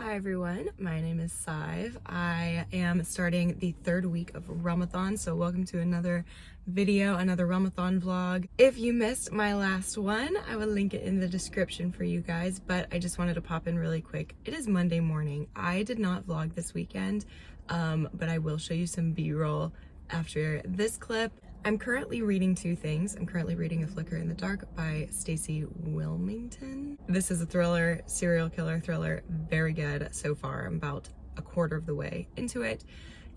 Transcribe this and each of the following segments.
Hi everyone, my name is Sive. I am starting the third week of Realmathon, so welcome to another video, another Realmathon vlog. If you missed my last one, I will link it in the description for you guys, but I just wanted to pop in really quick. It is Monday morning. I did not vlog this weekend, but I will show you some B-roll after this clip. I'm currently reading two things. I'm currently reading A Flicker in the Dark by Stacey Wilmington. This is a thriller, serial killer thriller, very good so far. I'm about a quarter of the way into it.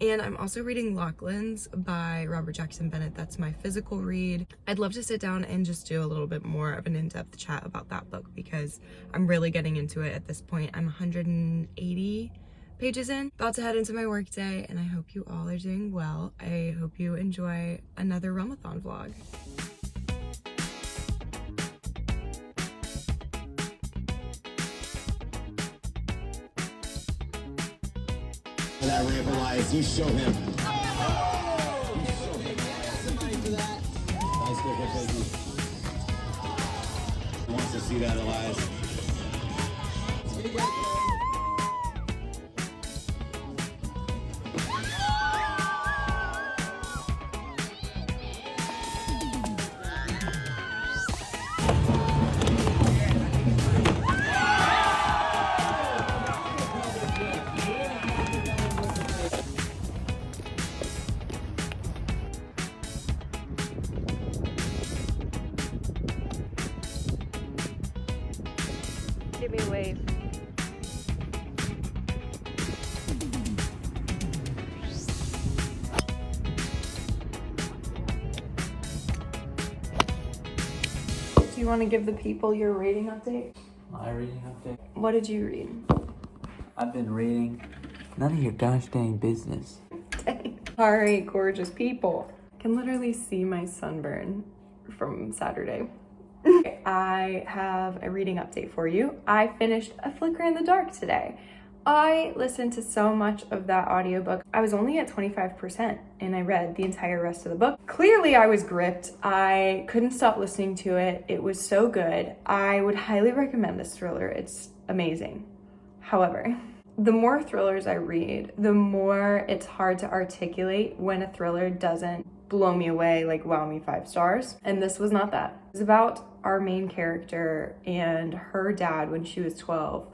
And I'm also reading Lachlan's by Robert Jackson Bennett. That's my physical read. I'd love to sit down and just do a little bit more of an in-depth chat about that book because I'm really getting into it at this point. I'm 180 pages in, about to head into my work day, and I hope you all are doing well. I hope you enjoy another Realmathon vlog. That ramp of lies, you show him. Nice quick, thank you. He wants to see that, Elias. Give me a wave. Do you want to give the people your reading update? My reading update? What did you read? I've been reading none of your gosh dang business. Sorry, gorgeous people. I can literally see my sunburn from Saturday. I have a reading update for you. I finished A Flicker in the Dark today. I listened to so much of that audiobook. I was only at 25% and I read the entire rest of the book. Clearly I was gripped. I couldn't stop listening to it. It was so good. I would highly recommend this thriller. It's amazing. However, the more thrillers I read, the more it's hard to articulate when a thriller doesn't blow me away, like wow me 5 stars. And this was not that. It's about our main character and her dad when she was 12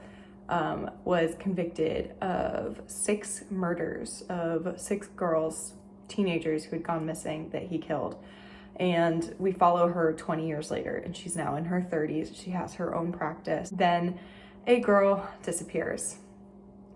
was convicted of 6 murders of 6 girls, teenagers who had gone missing that he killed. And we follow her 20 years later and she's now in her 30s. She has her own practice. Then a girl disappears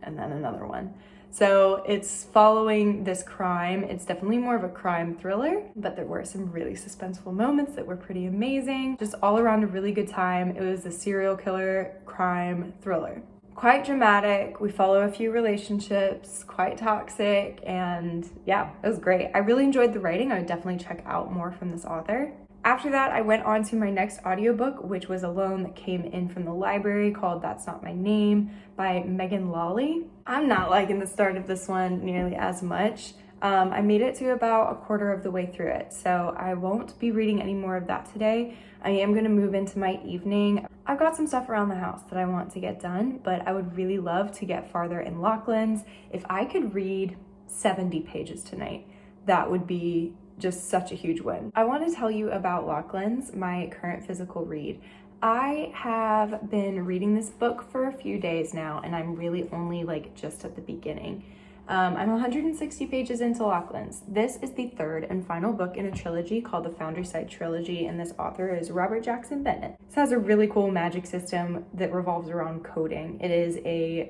and then another one. So it's following this crime. It's definitely more of a crime thriller, but there were some really suspenseful moments that were pretty amazing. Just all around a really good time. It was a serial killer crime thriller. Quite dramatic. We follow a few relationships, quite toxic, and yeah, it was great. I really enjoyed the writing. I would definitely check out more from this author. After that, I went on to my next audiobook, which was a loan that came in from the library called That's Not My Name by Megan Lawley. I'm not liking the start of this one nearly as much. I made it to about a quarter of the way through it, so I won't be reading any more of that today. I am going to move into my evening. I've got some stuff around the house that I want to get done, but I would really love to get farther in Lachlan's. If I could read 70 pages tonight, that would be just such a huge win. I want to tell you about Lachlan's, my current physical read. I have been reading this book for a few days now, and I'm really only like just at the beginning. I'm 160 pages into Lachlan's. This is the third and final book in a trilogy called the Foundryside Trilogy, and this author is Robert Jackson Bennett. This has a really cool magic system that revolves around coding. It is a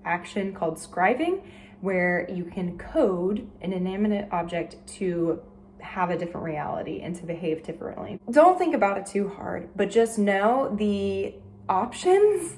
action called scribing, where you can code an inanimate object to have a different reality and to behave differently. Don't think about it too hard, but just know the options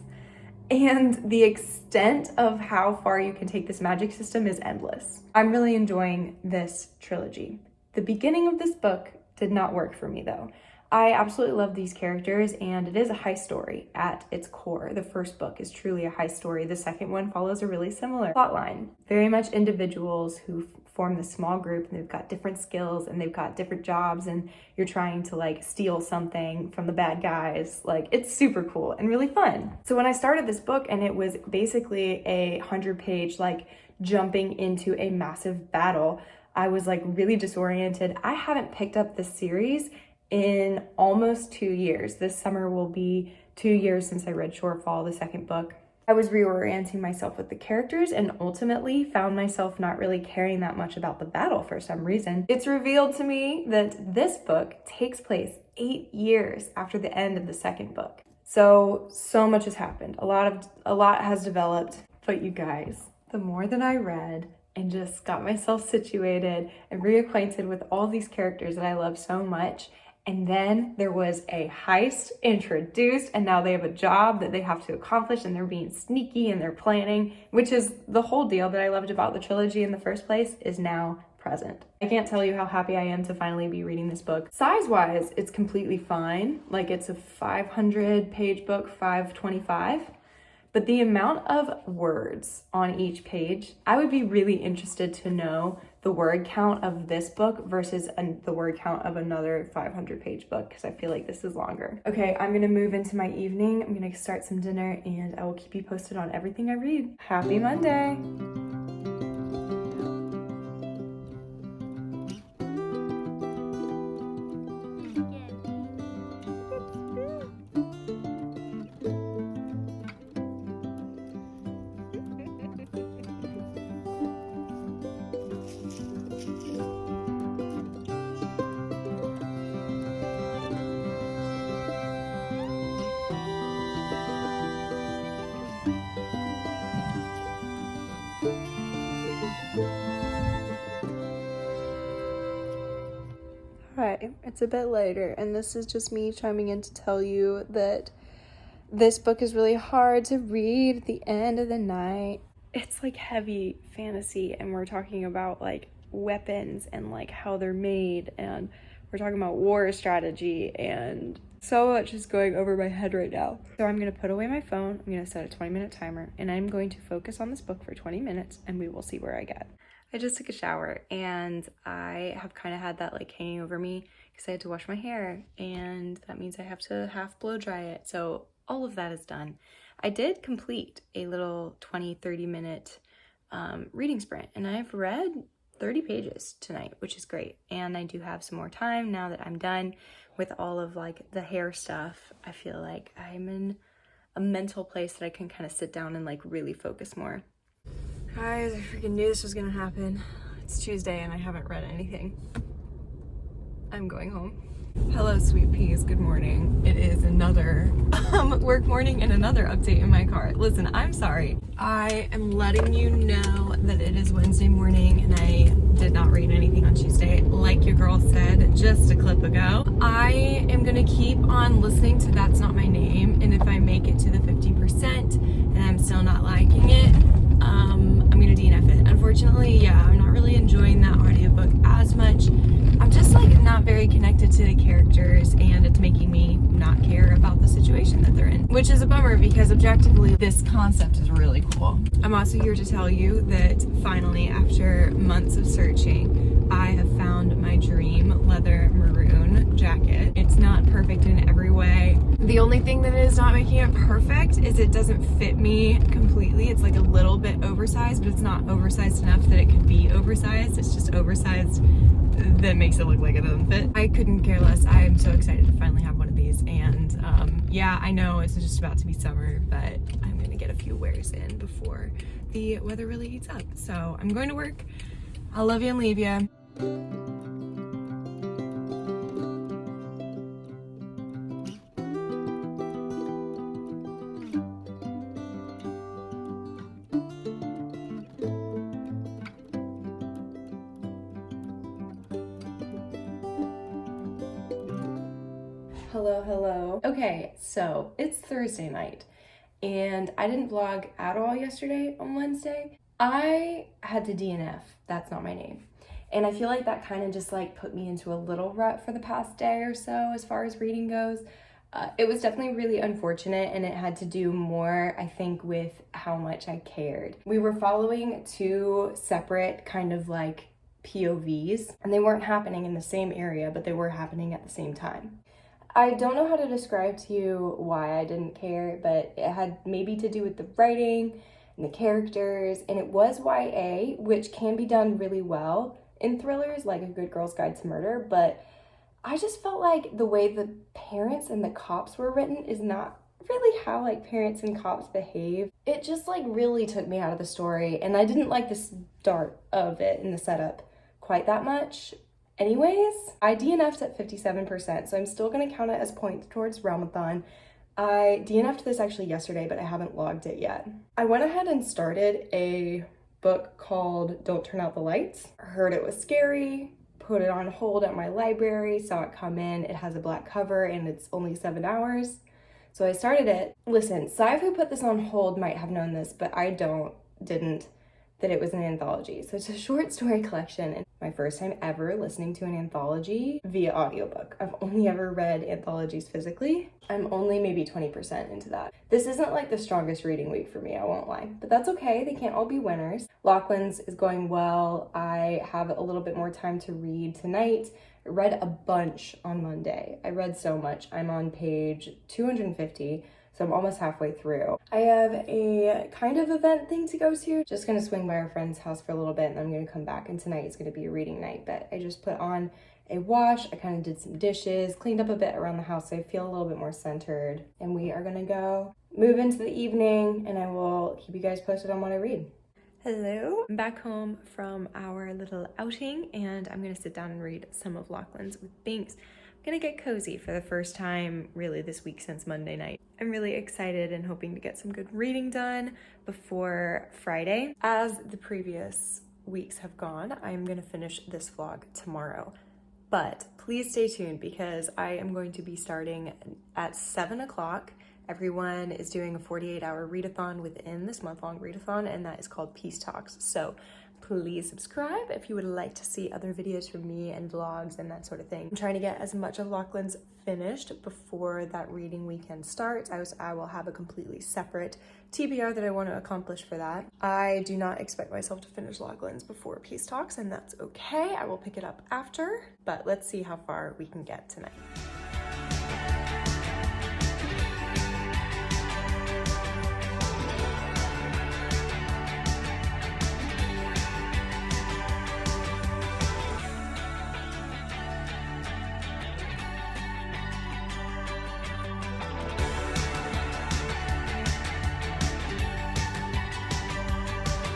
and the extent of how far you can take this magic system is endless. I'm really enjoying this trilogy. The beginning of this book did not work for me though. I absolutely love these characters, and it is a heist story at its core. The first book is truly a heist story. The second one follows a really similar plotline. Very much individuals who form this small group, and they've got different skills and they've got different jobs, and you're trying to like steal something from the bad guys. Like, it's super cool and really fun. So when I started this book, and it was basically a 100-page like jumping into a massive battle, I was like really disoriented. I haven't picked up this series in almost 2 years. This summer will be 2 years since I read Shortfall, the second book. I was reorienting myself with the characters and ultimately found myself not really caring that much about the battle for some reason. It's revealed to me that this book takes place 8 years after the end of the second book. So much has happened. A lot has developed. But you guys, the more that I read and just got myself situated and reacquainted with all these characters that I love so much, and then there was a heist introduced, and now they have a job that they have to accomplish, and they're being sneaky and they're planning, which is the whole deal that I loved about the trilogy in the first place, is now present. I can't tell you how happy I am to finally be reading this book. Size-wise, it's completely fine. Like, it's a 500-page book, 525. But the amount of words on each page, I would be really interested to know the word count of this book versus the word count of another 500-page book, because I feel like this is longer. Okay, I'm gonna move into my evening. I'm gonna start some dinner, and I will keep you posted on everything I read. Happy Monday! Hi, it's a bit later, and this is just me chiming in to tell you that this book is really hard to read at the end of the night. It's like heavy fantasy, and we're talking about like weapons and like how they're made, and we're talking about war strategy, and so much is going over my head right now. So I'm gonna put away my phone, I'm gonna set a 20-minute timer, and I'm going to focus on this book for 20 minutes, and we will see where I get. I just took a shower, and I have kind of had that like hanging over me because I had to wash my hair, and that means I have to half blow dry it. So all of that is done. I did complete a little 20-30 minute reading sprint, and I've read 30 pages tonight, which is great. And I do have some more time now that I'm done with all of like the hair stuff. I feel like I'm in a mental place that I can kind of sit down and like really focus more. Guys, I freaking knew this was gonna happen. It's Tuesday and I haven't read anything. I'm going home. Hello, sweet peas, good morning. It is another work morning and another update in my car. Listen, I'm sorry. I am letting you know that it is Wednesday morning and I did not read anything on Tuesday, like your girl said just a clip ago. I am gonna keep on listening to That's Not My Name, and if I make it to the 50% and I'm still not liking it, I'm gonna DNF it. Unfortunately, yeah, I'm not really enjoying that audiobook as much. I'm just like not very connected to the characters, and it's making me not care about the situation that they're in, which is a bummer because objectively this concept is really cool. I'm also here to tell you that finally, after months of searching, I have found my dream leather maroon jacket. It's not perfect in every way. The only thing that is not making it perfect is it doesn't fit me completely. It's like a little bit oversized, but it's not oversized enough that it could be oversized. It's just oversized that makes it look like it doesn't fit. I couldn't care less. I am so excited to finally have one of these, and yeah, I know it's just about to be summer, but I'm gonna get a few wears in before the weather really heats up. So I'm going to work. I'll love you and leave you. Hello. Okay, so it's Thursday night, and I didn't vlog at all yesterday on Wednesday. I had to DNF That's Not My Name. And I feel like that kind of just like put me into a little rut for the past day or so as far as reading goes. It was definitely really unfortunate, and it had to do more, I think, with how much I cared. We were following two separate kind of like POVs, and they weren't happening in the same area, but they were happening at the same time. I don't know how to describe to you why I didn't care, but it had maybe to do with the writing and the characters, and it was YA, which can be done really well in thrillers like A Good Girl's Guide to Murder, but I just felt like the way the parents and the cops were written is not really how like parents and cops behave. It just like really took me out of the story, and I didn't like the start of it and the setup quite that much. Anyways, I DNF'd at 57%, so I'm still gonna count it as points towards Realmathon. I DNF'd this actually yesterday, but I haven't logged it yet. I went ahead and started a book called Don't Turn Out the Lights. I heard it was scary, put it on hold at my library, saw it come in. It has a black cover and it's only 7 hours. So I started it. Listen, Sci who put this on hold might have known this, but I didn't, that it was an anthology. So it's a short story collection, and my first time ever listening to an anthology via audiobook. I've only ever read anthologies physically. I'm only maybe 20% into that. This isn't like the strongest reading week for me, I won't lie, but that's okay. They can't all be winners. Lachlan's is going well. I have a little bit more time to read tonight. I read a bunch on Monday. I read so much. I'm on page 250. So I'm almost halfway through. I have a kind of event thing to go to. Just gonna swing by our friend's house for a little bit, and then I'm gonna come back, and tonight is gonna be a reading night. But I just put on a wash, I kind of did some dishes, cleaned up a bit around the house so I feel a little bit more centered. And we are gonna go move into the evening, and I will keep you guys posted on what I read. Hello, I'm back home from our little outing, and I'm gonna sit down and read some of Lachlan's with Binks. Gonna get cozy for the first time really this week since Monday night. I'm really excited and hoping to get some good reading done before Friday. As the previous weeks have gone, I'm gonna finish this vlog tomorrow. But please stay tuned because I am going to be starting at 7 o'clock. Everyone is doing a 48-hour readathon within this month-long readathon, and that is called Peace Talks. So please subscribe if you would like to see other videos from me and vlogs and that sort of thing. I'm trying to get as much of Lachlan's finished before that reading weekend starts. I will have a completely separate TBR that I want to accomplish for that. I do not expect myself to finish Lachlan's before Peace Talks, and that's okay. I will pick it up after, but let's see how far we can get tonight.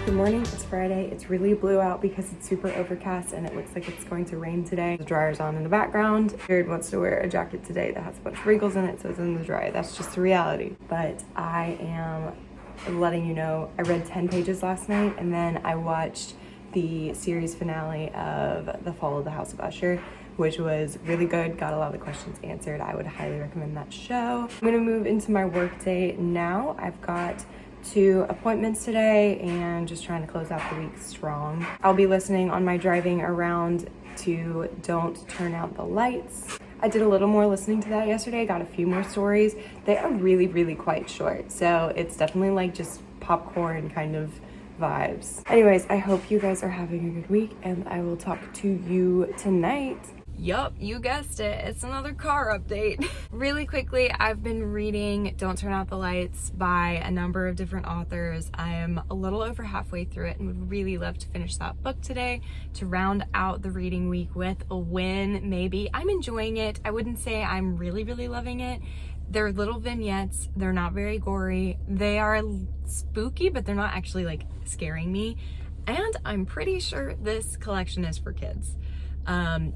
Good morning, it's Friday. It's really blue out because it's super overcast and it looks like it's going to rain today. The dryer's on in the background. Jared wants to wear a jacket today that has a bunch of wrinkles in it, so it's in the dryer. That's just the reality. But I am letting you know, I read 10 pages last night, and then I watched the series finale of The Fall of the House of Usher, which was really good, got a lot of the questions answered. I would highly recommend that show. I'm gonna move into my work day now. I've got 2 appointments today and just trying to close out the week strong. I'll be listening on my driving around to Don't Turn Out the Lights. I did a little more listening to that yesterday. I got a few more stories. They are really, really quite short. So it's definitely like just popcorn kind of vibes. Anyways, I hope you guys are having a good week, and I will talk to you tonight. Yup, you guessed it. It's another car update. Really quickly, I've been reading Don't Turn Out the Lights by a number of different authors. I am a little over halfway through it and would really love to finish that book today to round out the reading week with a win, maybe. I'm enjoying it. I wouldn't say I'm really, really loving it. They're little vignettes. They're not very gory. They are spooky, but they're not actually like scaring me. And I'm pretty sure this collection is for kids.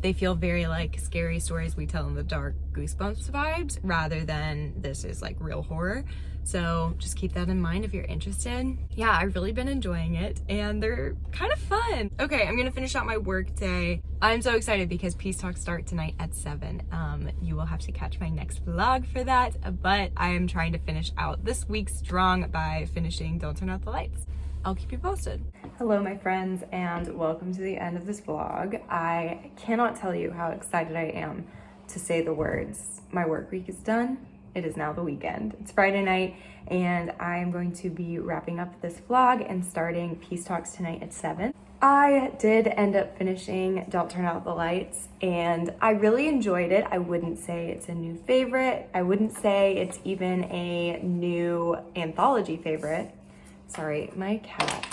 They feel very like scary stories we tell in the dark, Goosebumps vibes, rather than this is like real horror. So just keep that in mind if you're interested. Yeah, I've really been enjoying it and they're kind of fun. Okay, I'm gonna finish out my work day. I'm so excited because Peace Talks start tonight at 7. You will have to catch my next vlog for that, but I am trying to finish out this week strong by finishing Don't Turn Out the Lights. I'll keep you posted. Hello, my friends, and welcome to the end of this vlog. I cannot tell you how excited I am to say the words. My work week is done. It is now the weekend. It's Friday night, and I'm going to be wrapping up this vlog and starting Peace Talks tonight at 7. I did end up finishing Don't Turn Out the Lights, and I really enjoyed it. I wouldn't say it's a new favorite. I wouldn't say it's even a new anthology favorite. Sorry, my cat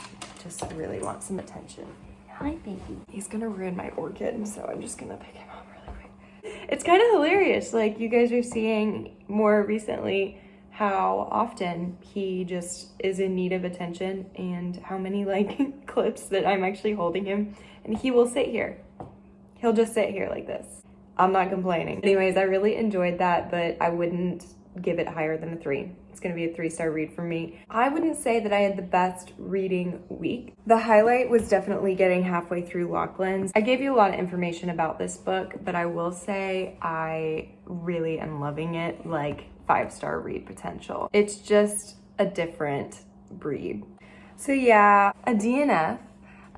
just really wants some attention. Hi, baby. He's gonna ruin my orchid, so I'm just gonna pick him up really quick. It's kind of hilarious. Like, you guys are seeing more recently how often he just is in need of attention and how many like clips that I'm actually holding him, and he will sit here. He'll just sit here like this. I'm not complaining. Anyways, I really enjoyed that, but I wouldn't give it higher than a 3. It's gonna be a 3-star read for me. I wouldn't say that I had the best reading week. The highlight was definitely getting halfway through Lachlan's. I gave you a lot of information about this book, but I will say I really am loving it, like 5-star read potential. It's just a different breed. So yeah, a DNF,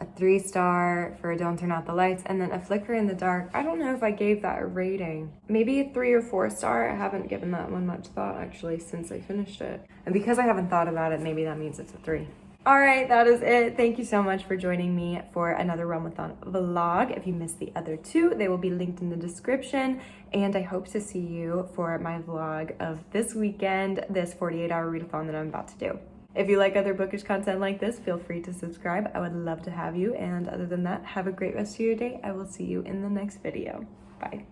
a 3-star for Don't Turn Out the Lights, and then a Flicker in the Dark. I don't know if I gave that a rating. Maybe a 3 or 4-star. I haven't given that one much thought actually since I finished it. And because I haven't thought about it, maybe that means it's a 3. All right, that is it. Thank you so much for joining me for another Realmathon vlog. If you missed the other 2, they will be linked in the description. And I hope to see you for my vlog of this weekend, this 48-hour readathon that I'm about to do. If you like other bookish content like this, feel free to subscribe. I would love to have you. And other than that, have a great rest of your day. I will see you in the next video. Bye.